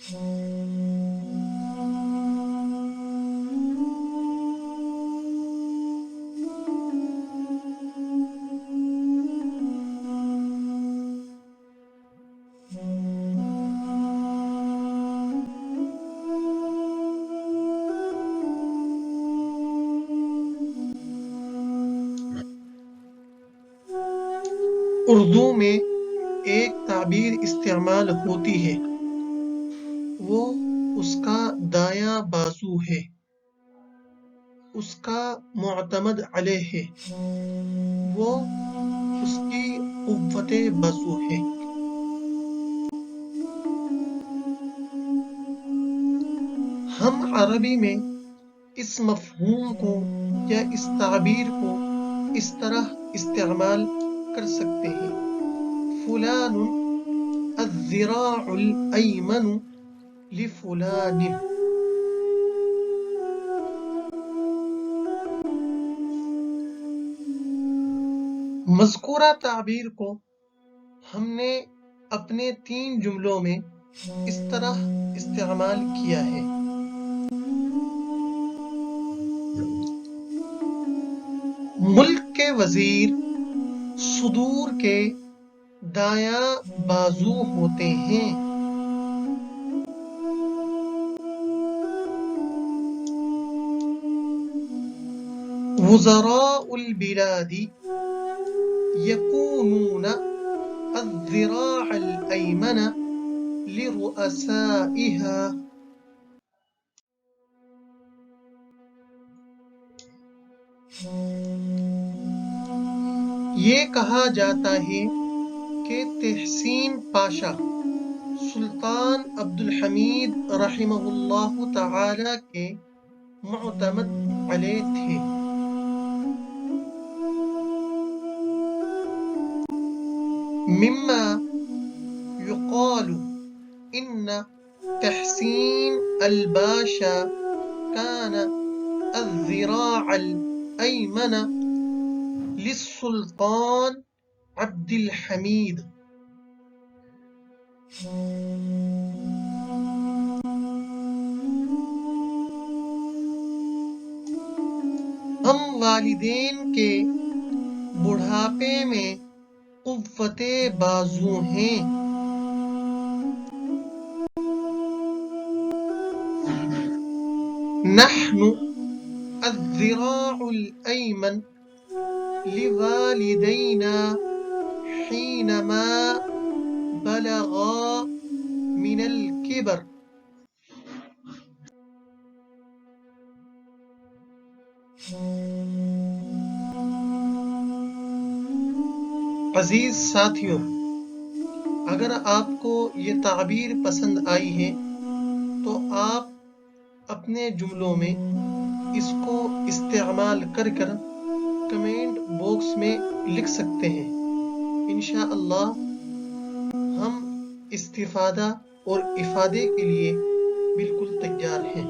اردو میں ایک تعبیر استعمال ہوتی ہے، وہ اس کا دایاں بازو ہے، اس کا معتمد علیہ ہے، وہ اس کی قوت بازو ہے۔ ہم عربی میں اس مفہوم کو یا اس تعبیر کو اس طرح استعمال کر سکتے ہیں: فلان الذراع الایمن لفلان۔ مذکورہ تعبیر کو ہم نے اپنے 3 جملوں میں اس طرح استعمال کیا ہے: ملک کے وزیر صدور کے دایاں بازو ہوتے ہیں۔ وزراء البلاد یکونون الذراع الایمن لرؤسائها۔ یہ کہا جاتا ہے کہ تحسین پاشا سلطان عبدالحمید رحمہ اللہ تعالی کے معتمد علیہ تھے۔ مما یقال ان تحسین الباشا كان الذراع الأيمن للسلطان عبد الحمید۔ ہم والدین کے بڑھاپے میں قوت بازو ہیں۔ نحن الذراع الأيمن لوالدينا حينما بلغا من الكبر۔ عزیز ساتھیوں، اگر آپ کو یہ تعبیر پسند آئی ہے تو آپ اپنے جملوں میں اس کو استعمال کر کمنٹ باکس میں لکھ سکتے ہیں۔ انشاءاللہ ہم استفادہ اور افادے کے لیے بالکل تیار ہیں۔